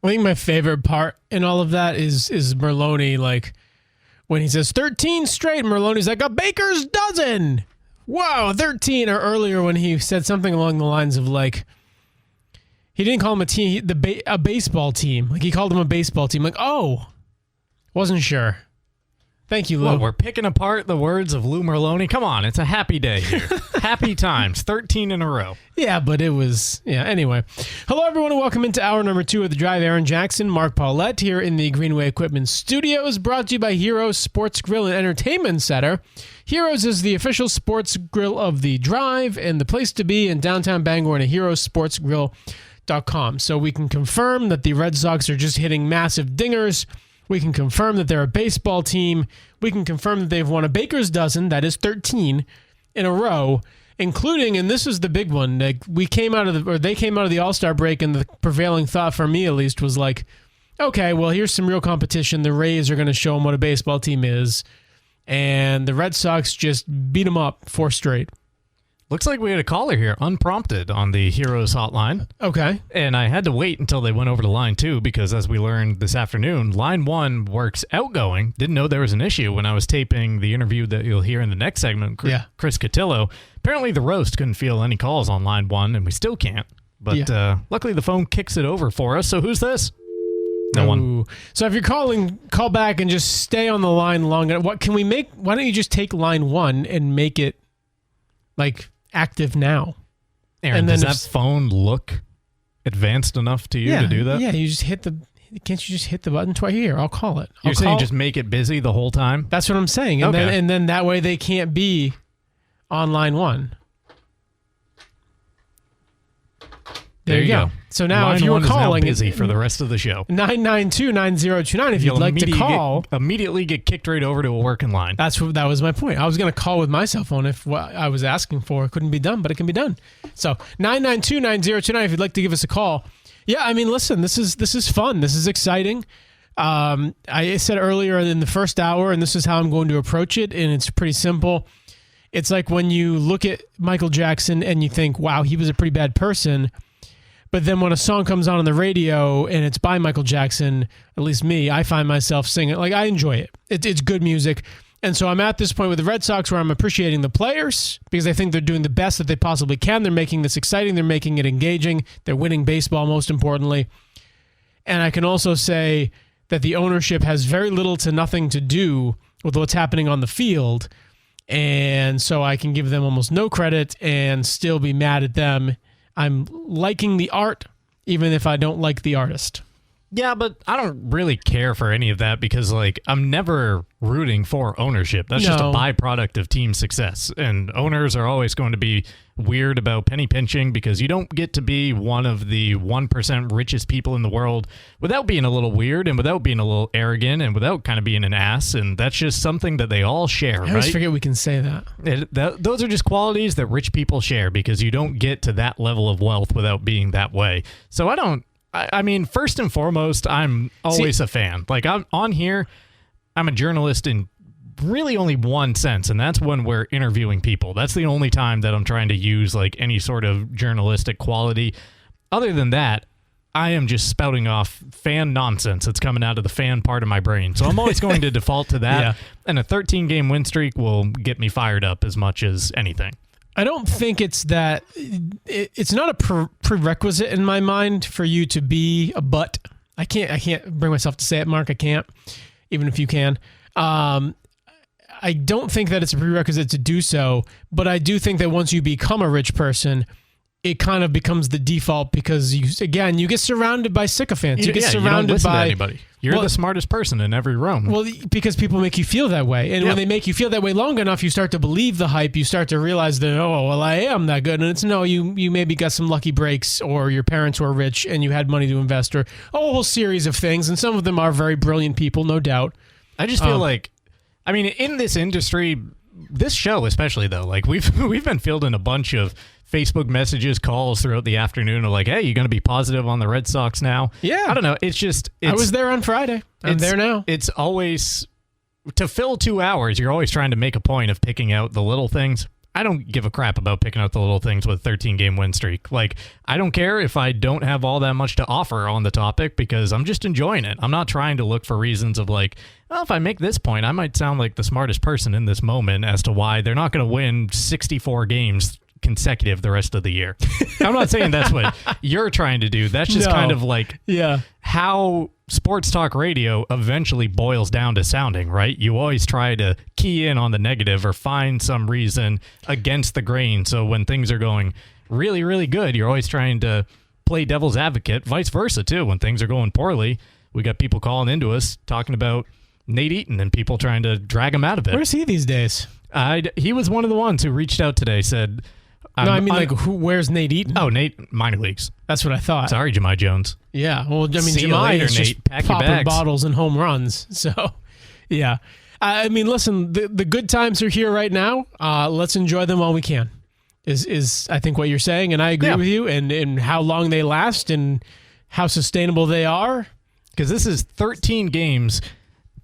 I think my favorite part in all of that is Merlone, like, when he says 13 straight, Merlone's like, a baker's dozen. Whoa, 13. Or earlier when he said something along the lines of, like, he didn't call him a team, a baseball team. Like, he called him a baseball team. Like, oh, wasn't sure. Thank you, Lou. Well, we're picking apart the words of Lou Merlone. Come on, it's a happy day here. Happy times, 13 in a row. Yeah, but it was, anyway. Hello, everyone, and welcome into hour number 2 of The Drive. Aaron Jackson, Mark Paulette here in the Greenway Equipment Studios, brought to you by Heroes Sports Grill and Entertainment Center. Heroes is the official sports grill of The Drive and the place to be in downtown Bangor and at heroesportsgrill.com. So we can confirm that the Red Sox are just hitting massive dingers. We can confirm that they're a baseball team. We can confirm that they've won a baker's dozen, that is 13, in a row, including, and this is the big one, like they came out of the All-Star break, and the prevailing thought for me at least was like, okay, well, here's some real competition. The Rays are going to show them what a baseball team is, and the Red Sox just beat them up 4 straight. Looks like we had a caller here, unprompted, on the Heroes hotline. Okay. And I had to wait until they went over to line 2 because, as we learned this afternoon, line 1 works outgoing. Didn't know there was an issue when I was taping the interview that you'll hear in the next segment, Chris Cotillo. Apparently the roast couldn't feel any calls on line 1, and we still can't. But luckily the phone kicks it over for us. So who's this? No one. So if you're calling, call back and just stay on the line long enough. What can we make? Why don't you just take line 1 and make it like active now? Aaron, and then does that phone look advanced enough to you to do that? Yeah, you just hit the... Can't you just hit the button twice? Here, I'll call it. You're saying just make it busy the whole time? That's what I'm saying. And, then that way they can't be on line 1. There you go. So now line if you were calling... busy for the rest of the show. 992-9029 if you'd like to call. Immediately get kicked right over to a working line. That was my point. I was going to call with my cell phone if what I was asking for couldn't be done, but it can be done. So 992-9029 if you'd like to give us a call. Yeah, I mean, listen, this is fun. This is exciting. I said earlier in the first hour, and this is how I'm going to approach it, and it's pretty simple. It's like when you look at Michael Jackson and you think, wow, he was a pretty bad person. But then when a song comes on the radio and it's by Michael Jackson, at least me, I find myself singing. Like, I enjoy it. It's good music. And so I'm at this point with the Red Sox where I'm appreciating the players because I think they're doing the best that they possibly can. They're making this exciting. They're making it engaging. They're winning baseball, most importantly. And I can also say that the ownership has very little to nothing to do with what's happening on the field. And so I can give them almost no credit and still be mad at them. I'm liking the art, even if I don't like the artist. Yeah, but I don't really care for any of that because, like, I'm never rooting for ownership. That's just a byproduct of team success. And owners are always going to be weird about penny pinching because you don't get to be one of the 1% richest people in the world without being a little weird and without being a little arrogant and without kind of being an ass. And that's just something that they all share, right? I always forget we can say that. Those are just qualities that rich people share because you don't get to that level of wealth without being that way. So I mean, first and foremost, I'm always a fan. Like, I'm on here, I'm a journalist in really only one sense, and that's when we're interviewing people. That's the only time that I'm trying to use, like, any sort of journalistic quality. Other than that, I am just spouting off fan nonsense that's coming out of the fan part of my brain. So I'm always going to default to that, and a 13-game win streak will get me fired up as much as anything. I don't think it's that. It's not a prerequisite in my mind for you to be a butt. I can't bring myself to say it, Mark. I can't, even if you can. I don't think that it's a prerequisite to do so, but I do think that once you become a rich person, it kind of becomes the default because you get surrounded by sycophants. You get surrounded you don't listen by to anybody. You're the smartest person in every room. Well, because people make you feel that way. And when they make you feel that way long enough, you start to believe the hype. You start to realize that, I am that good. And it's no, you maybe got some lucky breaks or your parents were rich and you had money to invest or a whole series of things. And some of them are very brilliant people, no doubt. I just feel like, I mean, in this industry, this show especially though, like we've been fielding a bunch of Facebook messages, calls throughout the afternoon of like, hey, you going to be positive on the Red Sox now? Yeah. I don't know. I was there on Friday. I'm there now. It's always, to fill 2 hours, you're always trying to make a point of picking out the little things. I don't give a crap about picking out the little things with 13-game win streak. Like, I don't care if I don't have all that much to offer on the topic because I'm just enjoying it. I'm not trying to look for reasons of like, well, if I make this point, I might sound like the smartest person in this moment as to why they're not going to win 64 games consecutive the rest of the year. I'm not saying that's what you're trying to do. That's just kind of like how sports talk radio eventually boils down to sounding, right? You always try to key in on the negative or find some reason against the grain. So when things are going really, really good, you're always trying to play devil's advocate. Vice versa, too. When things are going poorly, we got people calling into us talking about Nate Eaton and people trying to drag him out of it. Where's he these days? He was one of the ones who reached out today, said... where's Nate Eaton? Oh, Nate, minor leagues. That's what I thought. Sorry, Jemai Jones. Yeah, well, I mean, See you Jemai later, is just Nate. Pack your popping bags. bottles and home runs. So, yeah. I mean, listen, the good times are here right now. Let's enjoy them while we can, is I think what you're saying, and I agree with you, and how long they last and how sustainable they are. Because this is 13 games.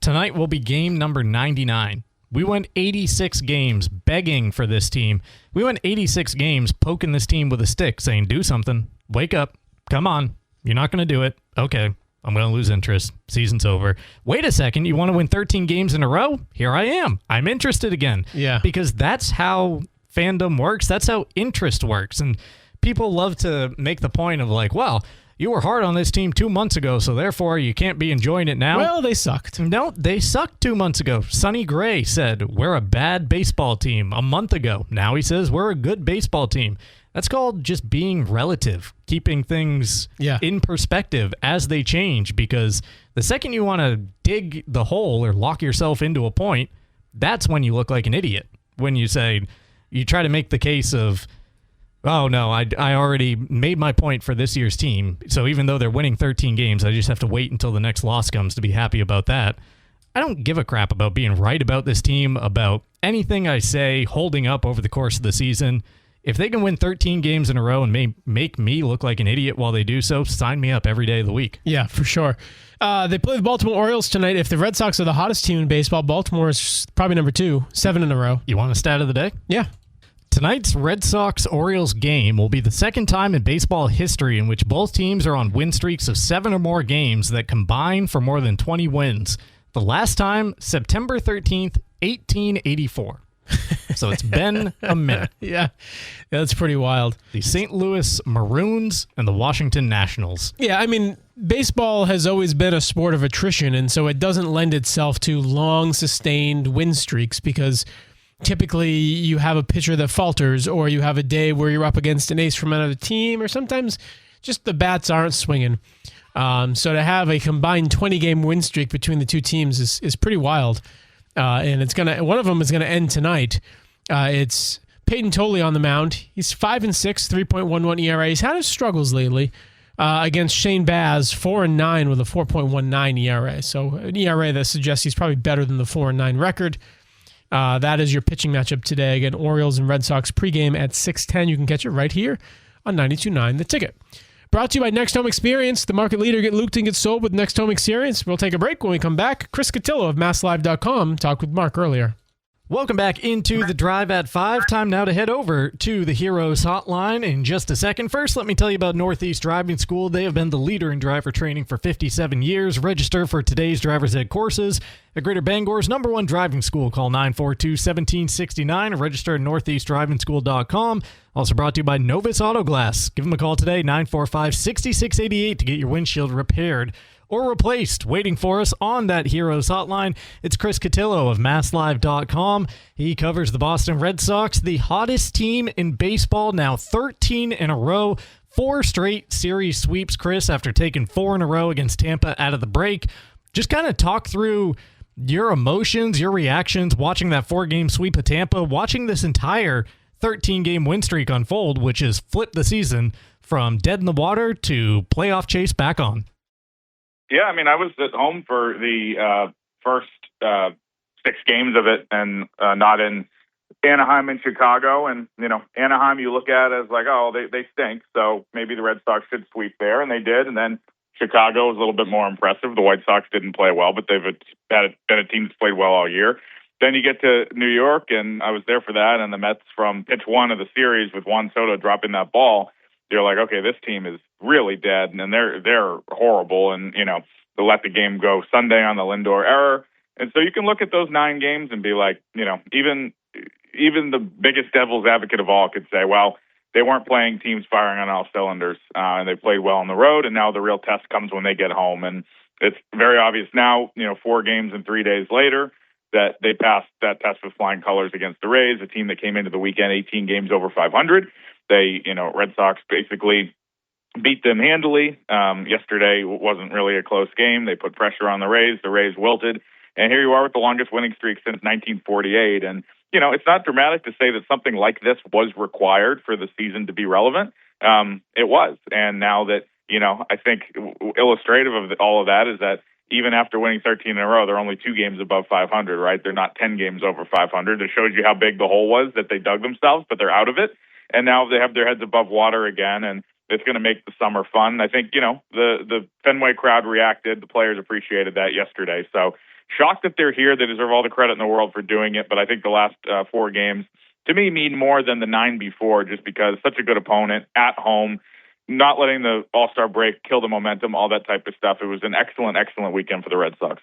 Tonight will be game number 99. We went 86 games begging for this team. We went 86 games poking this team with a stick, saying, do something. Wake up. Come on. You're not going to do it. Okay. I'm going to lose interest. Season's over. Wait a second. You want to win 13 games in a row? Here I am. I'm interested again. Yeah. Because that's how fandom works. That's how interest works. And people love to make the point of like, well, you were hard on this team 2 months ago, so therefore you can't be enjoying it now. Well, they sucked. No, they sucked 2 months ago. Sonny Gray said, we're a bad baseball team a month ago. Now he says we're a good baseball team. That's called just being relative, keeping things in perspective as they change, because the second you want to dig the hole or lock yourself into a point, that's when you look like an idiot. When you say, you try to make the case of, oh, no, I already made my point for this year's team, so even though they're winning 13 games, I just have to wait until the next loss comes to be happy about that. I don't give a crap about being right about this team, about anything I say holding up over the course of the season. If they can win 13 games in a row and make me look like an idiot while they do so, sign me up every day of the week. Yeah, for sure. They play the Baltimore Orioles tonight. If the Red Sox are the hottest team in baseball, Baltimore is probably number 2, 7 in a row. You want a stat of the day? Yeah. Tonight's Red Sox-Orioles game will be the second time in baseball history in which both teams are on win streaks of 7 or more games that combine for more than 20 wins. The last time, September 13th, 1884. So it's been a minute. Yeah, that's pretty wild. The St. Louis Maroons and the Washington Nationals. Yeah, I mean, baseball has always been a sport of attrition, and so it doesn't lend itself to long, sustained win streaks because typically you have a pitcher that falters, or you have a day where you're up against an ace from another team, or sometimes just the bats aren't swinging. So to have a combined 20-game win streak between the two teams is pretty wild. And one of them is gonna end tonight. It's Peyton Tolley on the mound. He's 5-6, 3.11 ERA. He's had his struggles lately against Shane Baz, 4-9 with a 4.19 ERA. So an ERA that suggests he's probably better than the 4-9 record. That is your pitching matchup today. Again, Orioles and Red Sox pregame at 6:10. You can catch it right here on 92.9 The Ticket. Brought to you by Next Home Experience, the market leader. Get looped and get sold with Next Home Experience. We'll take a break. When we come back, Chris Cotillo of MassLive.com talked with Mark earlier. Welcome back into the Drive at 5. Time now to head over to the Heroes Hotline in just a second. First, let me tell you about Northeast Driving School. They have been the leader in driver training for 57 years. Register for today's driver's ed courses at Greater Bangor's #1 driving school. Call 942-1769 or register at northeastdrivingschool.com. Also brought to you by Novus Auto Glass. Give them a call today, 945-6688, to get your windshield repaired or replaced. Waiting for us on that Heroes Hotline, it's Chris Cotillo of MassLive.com. He covers the Boston Red Sox, the hottest team in baseball, now 13 in a row. 4 straight series sweeps, Chris, after taking 4 in a row against Tampa out of the break. Just kind of talk through your emotions, your reactions, watching that 4-game sweep of Tampa, watching this entire 13-game win streak unfold, which has flipped the season from dead in the water to playoff chase back on. Yeah, I mean, I was at home for the first 6 games of it, and not in Anaheim and Chicago. And, you know, Anaheim you look at as like, oh, they stink, so maybe the Red Sox should sweep there, and they did. And then Chicago was a little bit more impressive. The White Sox didn't play well, but they've been a team that's played well all year. then you get to New York, and I was there for that, and the Mets from pitch one of the series with Juan Soto dropping that ball, you're like, okay, this team is really dead, and they're horrible, and they let the game go Sunday on the Lindor error. And so you can look at those 9 games and be like, even the biggest devil's advocate of all could say, well, they weren't playing teams firing on all cylinders, and they played well on the road, and now the real test comes when they get home. And it's very obvious now, 4 games and 3 days later, that they passed that test with flying colors against the Rays, a team that came into the weekend 18 games over 500. They, Red Sox basically beat them handily. Yesterday wasn't really a close game. They put pressure on the Rays. The Rays wilted. And here you are with the longest winning streak since 1948. And, it's not dramatic to say that something like this was required for the season to be relevant. It was. And now that, I think illustrative of all of that is that even after winning 13 in a row, they're only 2 games above 500, right? They're not 10 games over 500. It shows you how big the hole was that they dug themselves, but they're out of it. And now they have their heads above water again, and it's going to make the summer fun. I think, the Fenway crowd reacted. The players appreciated that yesterday. So shocked that they're here. They deserve all the credit in the world for doing it. But I think the last 4 games, to me, mean more than the 9 before, just because such a good opponent at home, not letting the All-Star break kill the momentum, all that type of stuff. It was an excellent, excellent weekend for the Red Sox.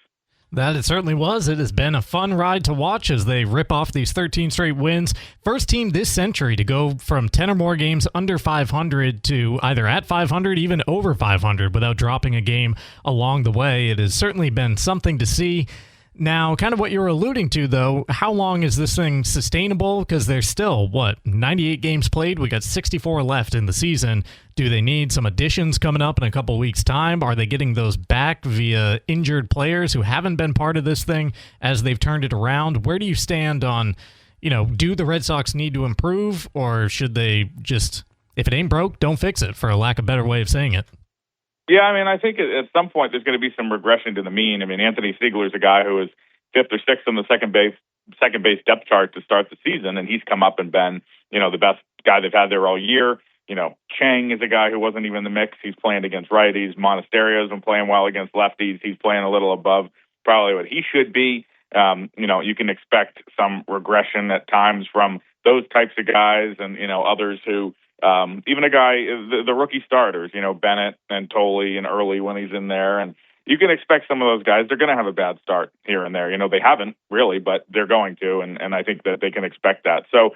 That it certainly was. It has been a fun ride to watch as they rip off these 13 straight wins. First team this century to go from 10 or more games under 500 to either at 500, even over 500 without dropping a game along the way. It has certainly been something to see. Now, kind of what you were alluding to, though, how long is this thing sustainable? Because there's still, 98 games played? We got 64 left in the season. Do they need some additions coming up in a couple weeks' time? Are they getting those back via injured players who haven't been part of this thing as they've turned it around? Where do you stand on, do the Red Sox need to improve, or should they just, if it ain't broke, don't fix it, for a lack of a better way of saying it? Yeah, I think at some point there's going to be some regression to the mean. Anthony Siegler is a guy who was 5th or 6th on the second base depth chart to start the season, and he's come up and been, the best guy they've had there all year. Chang is a guy who wasn't even in the mix. He's playing against righties. Monasterio's been playing well against lefties. He's playing a little above probably what he should be. You can expect some regression at times from those types of guys and, others who, even a guy, the rookie starters, Bennett and Tolley and Early when he's in there. And you can expect some of those guys, they're going to have a bad start here and there. They haven't really, but they're going to. And I think that they can expect that. So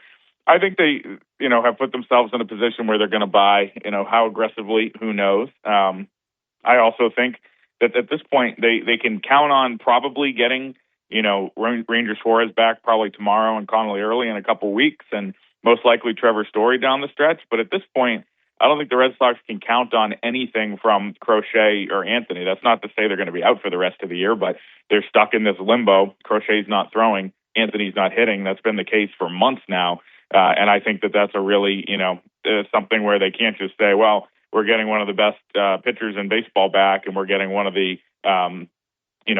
I think they, have put themselves in a position where they're going to buy, how aggressively, who knows. I also think that at this point they can count on probably getting, Ranger Suarez back probably tomorrow and Connolly early in a couple weeks, and most likely Trevor Story down the stretch. But at this point, I don't think the Red Sox can count on anything from Crochet or Anthony. That's not to say they're going to be out for the rest of the year, but they're stuck in this limbo. Crochet's not throwing. Anthony's not hitting. That's been the case for months now. And I think that that's a really, something where they can't just say, well, we're getting one of the best pitchers in baseball back, and we're getting one of the,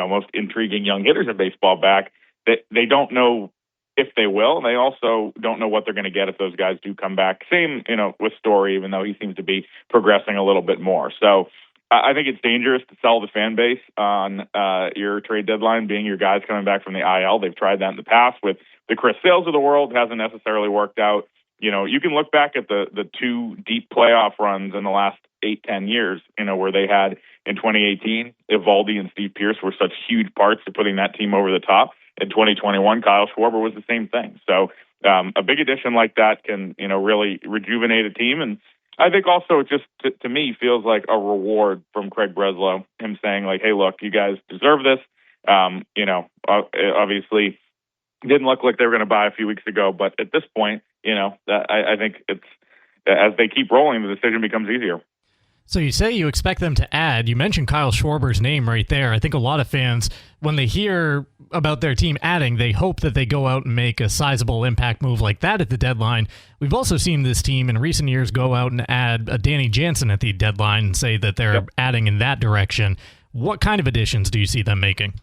most intriguing young hitters in baseball back. They don't know if they will. They also don't know what they're going to get if those guys do come back. Same, with Story, even though he seems to be progressing a little bit more. So I think it's dangerous to sell the fan base on your trade deadline being your guys coming back from the IL. They've tried that in the past with the Chris Sales of the world. Hasn't necessarily worked out. You can look back at the 2 deep playoff runs in the last 8-10 years, where they had in 2018, Evaldi and Steve Pearce were such huge parts to putting that team over the top. In 2021, Kyle Schwarber was the same thing. So a big addition like that can, really rejuvenate a team. And I think also it just, to me, feels like a reward from Craig Breslow, him saying like, hey, look, you guys deserve this. Obviously didn't look like they were going to buy a few weeks ago, but at this point, I think it's, as they keep rolling, the decision becomes easier. So you say you expect them to add. You mentioned Kyle Schwarber's name right there. I think a lot of fans, when they hear about their team adding, they hope that they go out and make a sizable impact move like that at the deadline. We've also seen this team in recent years go out and add a Danny Jansen at the deadline and say that they're adding in that direction. What kind of additions do you see them making?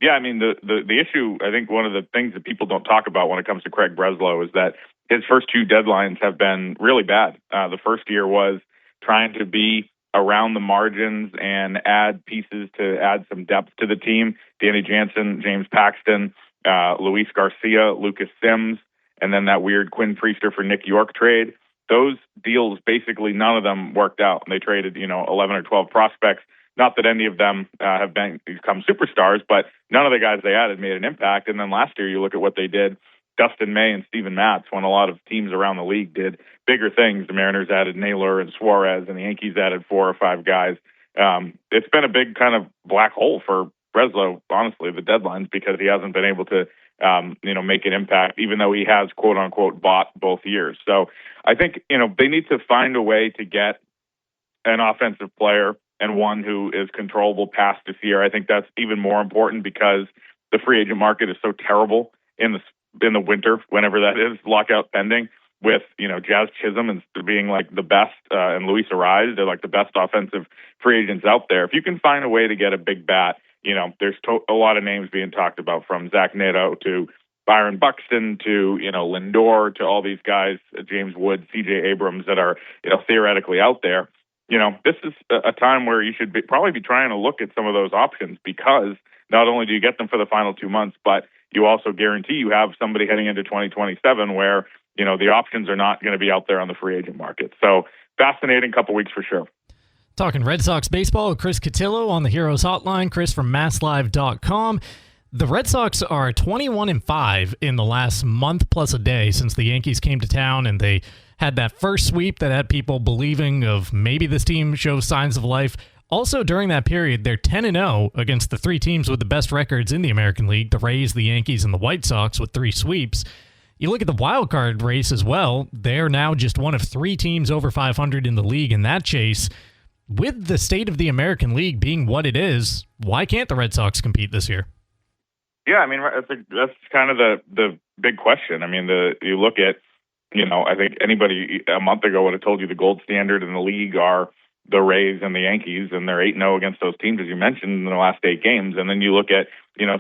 Yeah, the issue, I think one of the things that people don't talk about when it comes to Craig Breslow is that his first 2 deadlines have been really bad. The first year was trying to be around the margins and add pieces to add some depth to the team. Danny Jansen, James Paxton, Luis Garcia, Lucas Sims, and then that weird Quinn Priester for Nick York trade. Those deals, basically none of them worked out. They traded, 11 or 12 prospects. Not that any of them have become superstars, but none of the guys they added made an impact. And then last year, you look at what they did. Dustin May and Steven Matz, when a lot of teams around the league did bigger things. The Mariners added Naylor and Suarez, and the Yankees added 4 or 5 guys. It's been a big kind of black hole for Breslow, honestly, the deadlines, because he hasn't been able to, make an impact, even though he has, quote unquote, bought both years. So I think, they need to find a way to get an offensive player and one who is controllable past this year. I think that's even more important because the free agent market is so terrible in the winter, whenever that is, lockout pending, with, Jazz Chisholm and being like the best, and Luis Arraez, they're like the best offensive free agents out there. If you can find a way to get a big bat, there's a lot of names being talked about, from Zach Neto to Byron Buxton to, Lindor, to all these guys, James Wood, CJ Abrams, that are, theoretically out there. This is a time where you should probably be trying to look at some of those options, because not only do you get them for the final 2 months, but you also guarantee you have somebody heading into 2027 where, the options are not going to be out there on the free agent market. So fascinating couple weeks for sure. Talking Red Sox baseball with Chris Cotillo on the Heroes Hotline, Chris from MassLive.com. The Red Sox are 21-5 in the last month plus a day since the Yankees came to town, and they had that first sweep that had people believing of maybe this team shows signs of life. Also, during that period, they're 10-0 against the 3 teams with the best records in the American League, the Rays, the Yankees, and the White Sox, with 3 sweeps. You look at the wild card race as well. They're now just one of 3 teams over 500 in the league in that chase. With the state of the American League being what it is, why can't the Red Sox compete this year? Yeah, I mean, that's kind of the big question. I mean, you look at, I think anybody a month ago would have told you the gold standard in the league are the Rays and the Yankees, and they're 8-0 against those teams, as you mentioned, in the last 8 games. And then you look at,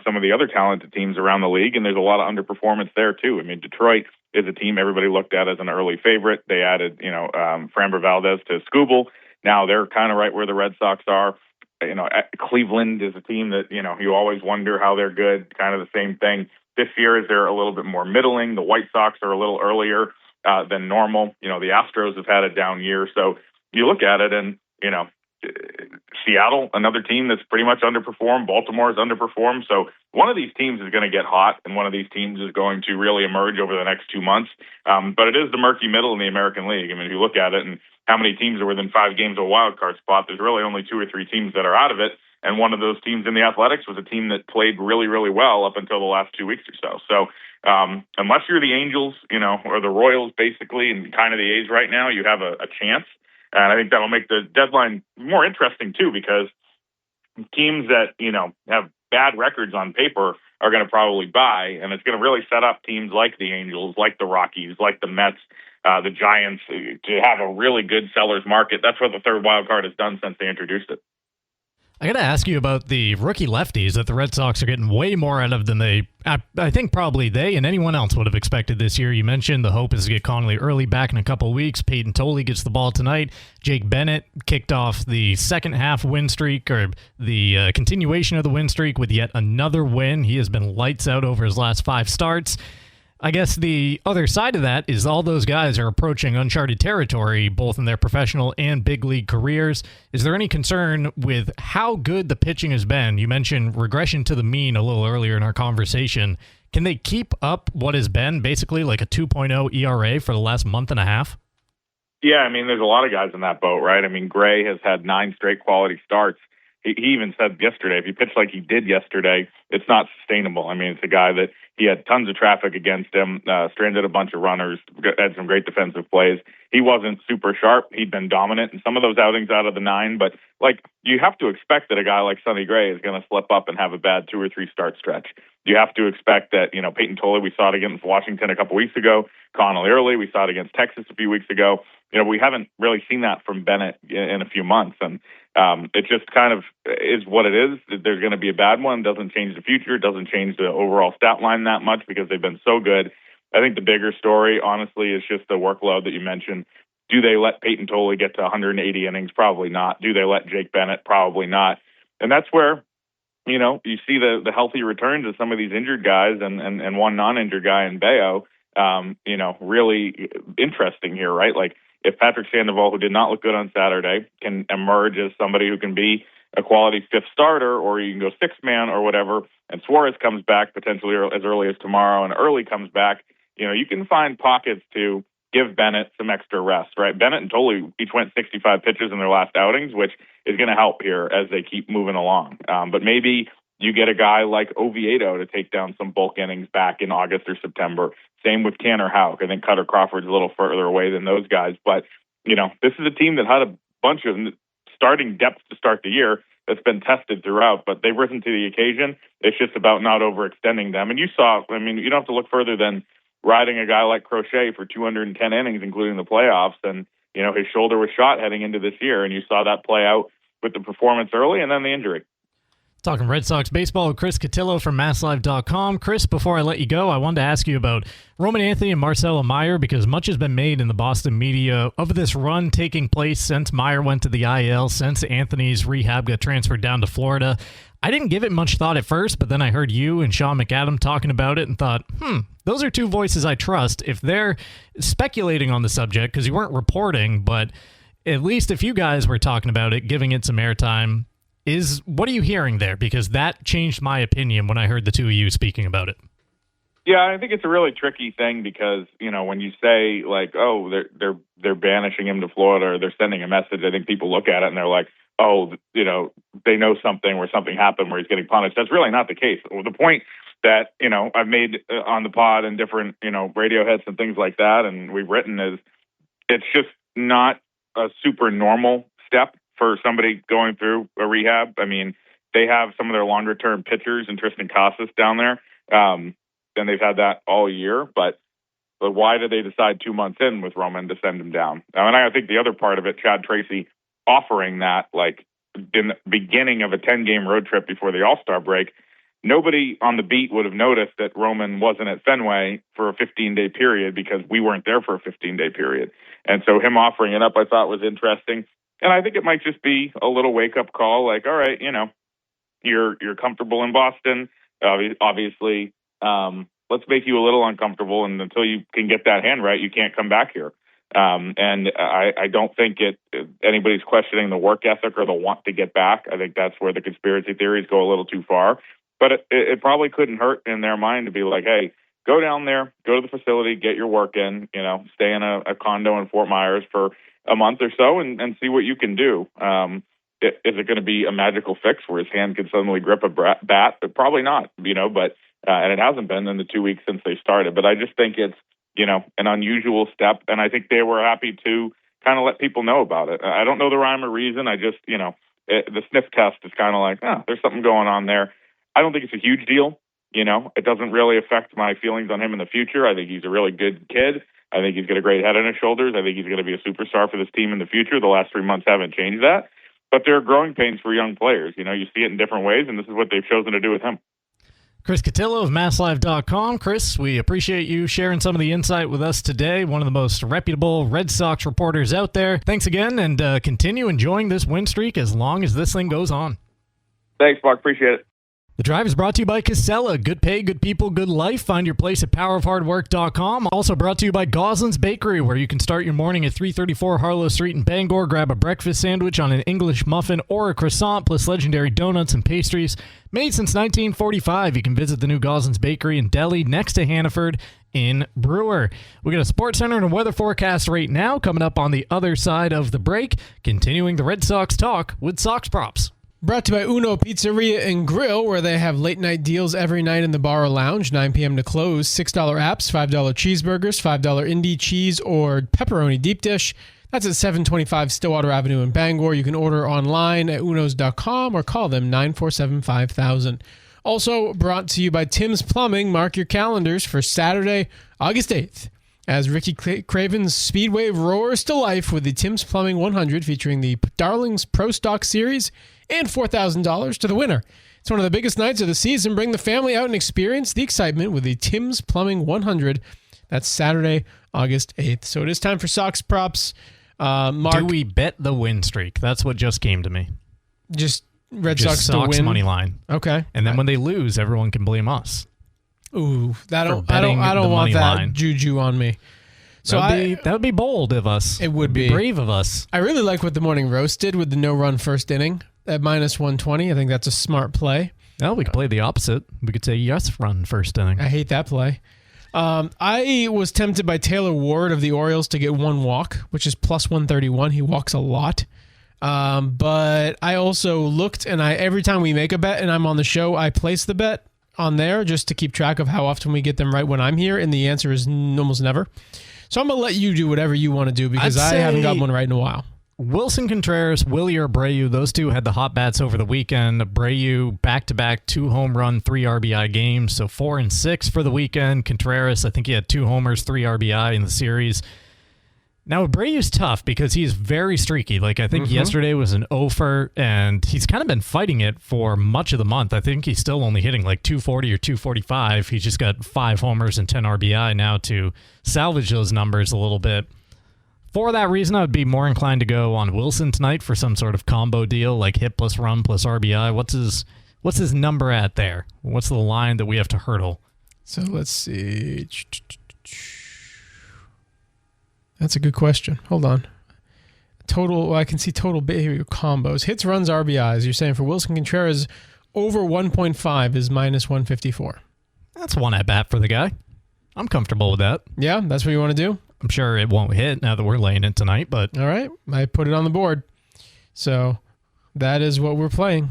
some of the other talented teams around the league, and there's a lot of underperformance there too. I mean, Detroit is a team everybody looked at as an early favorite. They added, Framber Valdez to Scooble. Now they're kind of right where the Red Sox are. Cleveland is a team that, you always wonder how they're good, kind of the same thing. This year is they're a little bit more middling. The White Sox are a little earlier than normal. The Astros have had a down year. So you look at it and, Seattle, another team that's pretty much underperformed. Baltimore's underperformed. So one of these teams is going to get hot, and one of these teams is going to really emerge over the next 2 months. But it is the murky middle in the American League. I mean, if you look at it and how many teams are within 5 games of a wild card spot, there's really only 2 or 3 teams that are out of it. And one of those teams in the Athletics was a team that played really, really well up until the last 2 weeks or so. So unless you're the Angels, or the Royals, basically, and kind of the A's right now, you have a chance. And I think that'll make the deadline more interesting, too, because teams that, have bad records on paper are going to probably buy, and it's going to really set up teams like the Angels, like the Rockies, like the Mets, the Giants, to have a really good seller's market. That's what the third wild card has done since they introduced it. I got to ask you about the rookie lefties that the Red Sox are getting way more out of than I think probably they and anyone else would have expected this year. You mentioned the hope is to get Connolly early back in a couple of weeks. Peyton Tolley gets the ball tonight. Jake Bennett kicked off the second half win streak, or the continuation of the win streak, with yet another win. He has been lights out over his last 5 starts. I guess the other side of that is all those guys are approaching uncharted territory, both in their professional and big league careers. Is there any concern with how good the pitching has been? You mentioned regression to the mean a little earlier in our conversation. Can they keep up what has been basically like a 2.0 ERA for the last month and a half? Yeah, I mean, there's a lot of guys in that boat, right? I mean, Gray has had 9 straight quality starts. He even said yesterday, if he pitched like he did yesterday, it's not sustainable. I mean, it's a guy that he had tons of traffic against him, stranded a bunch of runners, had some great defensive plays. He wasn't super sharp. He'd been dominant in some of those outings out of the 9, but you have to expect that a guy like Sonny Gray is going to slip up and have a bad 2 or 3 start stretch. You have to expect that, Peyton Tolley, we saw it against Washington a couple weeks ago. Connolly early, we saw it against Texas a few weeks ago. We haven't really seen that from Bennett in a few months. And it just kind of is what it is. There's going to be a bad one. Doesn't change the future. Doesn't change the overall stat line that much because they've been so good. I think the bigger story, honestly, is just the workload that you mentioned. Do they let Peyton Tolley get to 180 innings? Probably not. Do they let Jake Bennett? Probably not. And that's where, you see the healthy returns of some of these injured guys and one non-injured guy in Bayo, really interesting here, right? Like if Patrick Sandoval, who did not look good on Saturday, can emerge as somebody who can be a quality fifth starter, or you can go sixth man or whatever, and Suarez comes back potentially as early as tomorrow and Early comes back, you can find pockets to give Bennett some extra rest, right? Bennett and Tolley each went 65 pitches in their last outings, which is going to help here as they keep moving along. But maybe you get a guy like Oviedo to take down some bulk innings back in August or September. Same with Tanner Houck. I think Cutter Crawford's a little further away than those guys. But, this is a team that had a bunch of starting depth to start the year that's been tested throughout, but they've risen to the occasion. It's just about not overextending them. And you saw, you don't have to look further than riding a guy like Crochet for 210 innings, including the playoffs. And, his shoulder was shot heading into this year. And you saw that play out with the performance early and then the injury. Talking Red Sox baseball with Chris Cotillo from MassLive.com. Chris, before I let you go, I wanted to ask you about Roman Anthony and Marcelo Meyer, because much has been made in the Boston media of this run taking place since Meyer went to the IL, since Anthony's rehab got transferred down to Florida. I didn't give it much thought at first, but then I heard you and Sean McAdam talking about it and thought, those are two voices I trust. If they're speculating on the subject, because you weren't reporting, but at least if you guys were talking about it, giving it some airtime, what are you hearing there? Because that changed my opinion when I heard the two of you speaking about it. Yeah, I think it's a really tricky thing because, when you say like, oh, they're banishing him to Florida or they're sending a message, I think people look at it and they're like, oh, they know something where something happened where he's getting punished. That's really not the case. The point that, I've made on the pod and different, radio hits and things like that, and we've written is it's just not a super normal step for somebody going through a rehab. They have some of their longer-term pitchers and Tristan Casas down there, and they've had that all year. But why did they decide 2 months in with Roman to send him down? I think the other part of it, Chad Tracy offering that, like in the beginning of a 10-game road trip before the All-Star break, nobody on the beat would have noticed that Roman wasn't at Fenway for a 15-day period because we weren't there for a 15-day period. And so him offering it up, I thought was interesting. And I think it might just be a little wake-up call, like, all right, you're comfortable in Boston. Obviously, let's make you a little uncomfortable, and until you can get that hand right, you can't come back here. And I don't think anybody's questioning the work ethic or the want to get back. I think that's where the conspiracy theories go a little too far. But it probably couldn't hurt in their mind to be like, hey, go down there, go to the facility, get your work in, stay in a condo in Fort Myers for a month or so and see what you can do. Is it going to be a magical fix where his hand can suddenly grip a bat? Probably not, but and it hasn't been in the 2 weeks since they started. But I just think it's, an unusual step, and I think they were happy to kind of let people know about it. I don't know the rhyme or reason. I just, the sniff test is kind of like, there's something going on there. I don't think it's a huge deal. It doesn't really affect my feelings on him in the future. I think he's a really good kid. I think he's got a great head on his shoulders. I think he's going to be a superstar for this team in the future. The last 3 months haven't changed that. But there are growing pains for young players. You see it in different ways, and this is what they've chosen to do with him. Chris Cotillo of MassLive.com. Chris, we appreciate you sharing some of the insight with us today. One of the most reputable Red Sox reporters out there. Thanks again, and continue enjoying this win streak as long as this thing goes on. Thanks, Mark. Appreciate it. The Drive is brought to you by Casella. Good pay, good people, good life. Find your place at powerofhardwork.com. Also brought to you by Goslin's Bakery, where you can start your morning at 334 Harlow Street in Bangor. Grab a breakfast sandwich on an English muffin or a croissant, plus legendary donuts and pastries. Made since 1945. You can visit the new Goslin's Bakery in Delhi, next to Hannaford in Brewer. We got a sports center and a weather forecast right now coming up on the other side of the break. Continuing the Red Sox talk with Sox Props. Brought to you by Uno Pizzeria and Grill, where they have late night deals every night in the bar or lounge, 9 p.m. to close. $6 apps, $5 cheeseburgers, $5 indie cheese or pepperoni deep dish. That's at 725 Stillwater Avenue in Bangor. You can order online at unos.com or call them 947-5000. Also brought to you by Tim's Plumbing. Mark your calendars for Saturday, August 8th. As Ricky Craven's Speedway roars to life with the Tim's Plumbing 100 featuring the Darlings Pro Stock Series and $4,000 to the winner. It's one of the biggest nights of the season. Bring the family out and experience the excitement with the Tim's Plumbing 100. That's Saturday, August 8th. So it is time for Sox Props. Mark, do we bet the win streak? That's what just came to me. Just Red Just Sox to Sox win. money line. Okay. And then when they lose, everyone can blame us. Ooh, I don't betting the want money that line. juju on me. So that would be bold of us. It would be brave of us. I really like what the Morning Roast did with the no-run first inning at -120. I think that's a smart play. Well, we could play the opposite. We could say yes, run first inning. I hate that play. I was tempted by Taylor Ward of the Orioles to get one walk, which is +131. He walks a lot. But I also looked, and every time we make a bet and I'm on the show, I place the bet on there just to keep track of how often we get them right when I'm here, and the answer is almost never. So I'm going to let you do whatever you want to do because I haven't got one right in a while. Wilson Contreras, Willie Abreu, those two had the hot bats over the weekend. Abreu, back-to-back 2 home run, 3 RBI games, so 4 and 6 for the weekend. Contreras, I think he had 2 homers, 3 RBI in the series. Now, Abreu's tough because he's very streaky. Like, I think yesterday was an offer, and he's kind of been fighting it for much of the month. I think he's still only hitting like 240 or 245. He's just got 5 homers and 10 RBI now to salvage those numbers a little bit. For that reason, I would be more inclined to go on Wilson tonight for some sort of combo deal, like hit plus run plus RBI. What's his number at there? What's the line that we have to hurdle? So let's see. That's a good question. Hold on. Total, I can see total here we go, combos. Hits, runs, RBIs. You're saying for Wilson Contreras, over 1.5 is -154. That's one at bat for the guy. I'm comfortable with that. Yeah, that's what you want to do? I'm sure it won't hit now that we're laying it tonight, but... All right. I put it on the board. So that is what we're playing.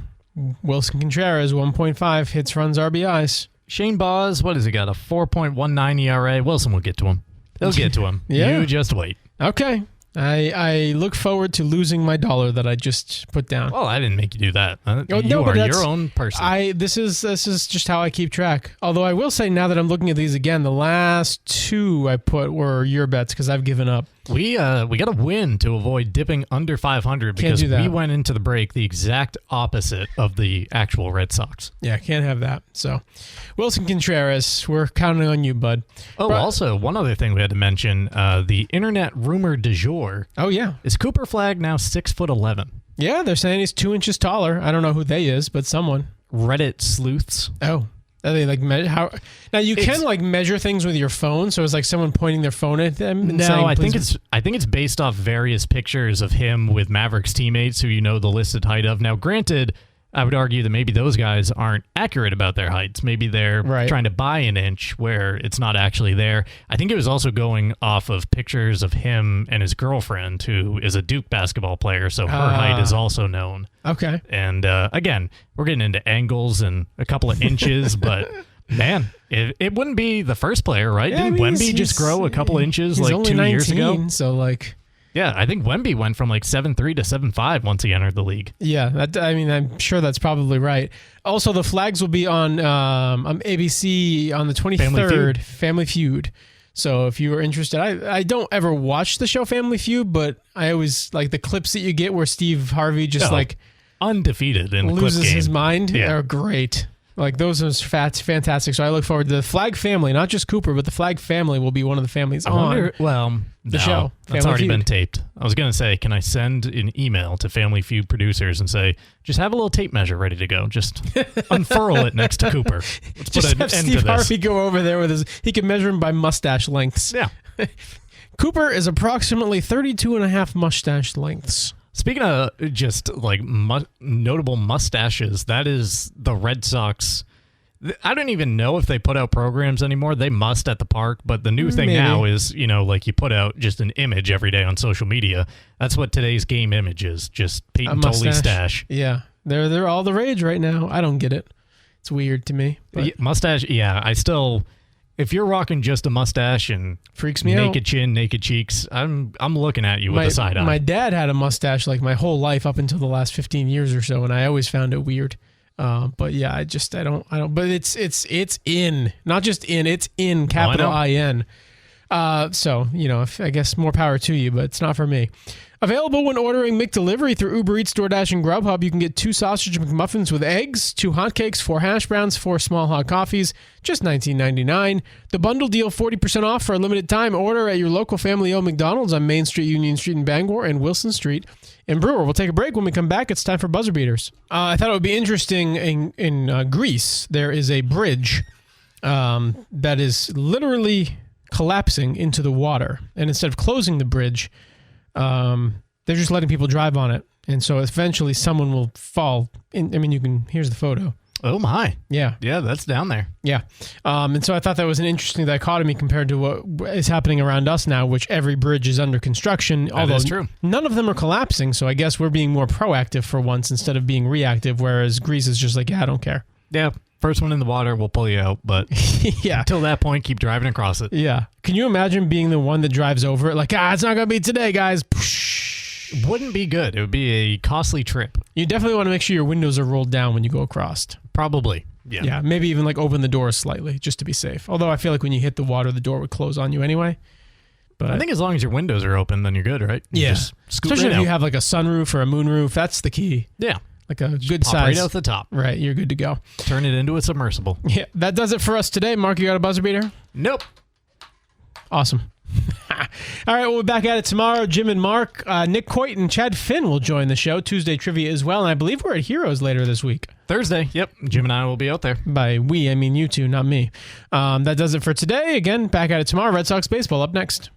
Wilson Contreras, 1.5, hits, runs, RBIs. Shane Baz, what has he got? A 4.19 ERA. Wilson will get to him. They'll get to him. Yeah. You just wait. Okay. I look forward to losing my dollar that I just put down. Well, I didn't make you do that. Oh, You no, but are that's- your own person. This is just how I keep track. Although I will say now that I'm looking at these again, the last 2 I put were your bets because I've given up. We got to win to avoid dipping under 500 Can't because do that. we went into the break the exact opposite of the actual Red Sox. Yeah, can't have that. So, Wilson Contreras, we're counting on you, bud. Oh, also, one other thing we had to mention, the internet rumor du jour Oh, yeah. is Cooper Flagg now 6'11". Yeah, they're saying he's 2 inches taller. I don't know who they is, but someone. Reddit sleuths. Oh. Are they like how? Now you can like measure things with your phone, so it's like someone pointing their phone at them. And No, saying, I think "Please." it's based off various pictures of him with Mavericks teammates who you know the listed height of. Now, granted, I would argue that maybe those guys aren't accurate about their heights. Maybe they're trying to buy an inch where it's not actually there. I think it was also going off of pictures of him and his girlfriend, who is a Duke basketball player, so her height is also known. Okay. And again, we're getting into angles and a couple of inches, but man, it wouldn't be the first player, right? Yeah, Didn't Wemby just grow a couple inches like only 2 19, years ago? So like. Yeah, I think Wemby went from like 7'3" to 7'5" once he entered the league. Yeah, I'm sure that's probably right. Also, the flags will be on ABC on the 23rd, Family Feud. So if you are interested, I don't ever watch the show Family Feud, but I always like the clips that you get where Steve Harvey just undefeated in the clip loses game. his mind. Yeah. Are great. Like those are fantastic. So I look forward to the Flagg family, not just Cooper, but the Flagg family will be one of the families on the show. That's Family already Feud. been taped. I was going to say, can I send an email to Family Feud producers and say, just have a little tape measure ready to go. Just unfurl it next to Cooper. Let's Just put an have end Steve to this. Harvey go over there with he can measure him by mustache lengths. Yeah. Cooper is approximately 32 and a half mustache lengths. Speaking of just like notable mustaches, that is the Red Sox. I don't even know if they put out programs anymore. They must at the park, but the new thing now is, like you put out just an image every day on social media. That's what today's game image is, just Peyton Tolley stash. Yeah, they're all the rage right now. I don't get it. It's weird to me. But mustache, yeah. If you're rocking just a mustache and freaks me naked out. chin, naked cheeks, I'm looking at you with a side eye. My dad had a mustache like my whole life up until the last 15 years or so, and I always found it weird. But yeah, I don't. But it's in, not just in. It's in capital IN. So I guess more power to you, but it's not for me. Available when ordering McDelivery through Uber Eats, DoorDash, and Grubhub. You can get 2 sausage McMuffins with eggs, 2 hotcakes, 4 hash browns, 4 small hot coffees, just $19.99. The bundle deal, 40% off for a limited time. Order at your local family-owned McDonald's on Main Street, Union Street in Bangor, and Wilson Street And Brewer, we'll take a break. When we come back, it's time for buzzer beaters. I thought it would be interesting in Greece, there is a bridge that is literally collapsing into the water. And instead of closing the bridge, they're just letting people drive on it. And so eventually someone will fall. Here's the photo. Oh, my. Yeah. Yeah, that's down there. Yeah. And so I thought that was an interesting dichotomy compared to what is happening around us now, which every bridge is under construction. That is true. None of them are collapsing. So I guess we're being more proactive for once instead of being reactive, whereas Greece is just like, yeah, I don't care. Yeah. First one in the water will pull you out, but yeah. Until that point, keep driving across it. Yeah. Can you imagine being the one that drives over it? Like, it's not going to be today, guys. Wouldn't be good. It would be a costly trip. You definitely want to make sure your windows are rolled down when you go across. Probably. Yeah. Yeah. Maybe even like open the door slightly just to be safe. Although I feel like when you hit the water, the door would close on you anyway. But I think as long as your windows are open, then you're good, right? You just scoop especially right if you out. have like a sunroof or a moonroof. That's the key. Yeah. Like a good Pop size. right out the top. Right. You're good to go. Turn it into a submersible. Yeah. That does it for us today. Mark, you got a buzzer beater? Nope. Awesome. All right, we'll be back at it tomorrow. Jim and Mark, Nick Coit and Chad Finn will join the show. Tuesday trivia as well, and I believe we're at Heroes later this week. Thursday, yep. Jim and I will be out there. By we, I mean you two, not me. That does it for today. Again, back at it tomorrow. Red Sox baseball up next.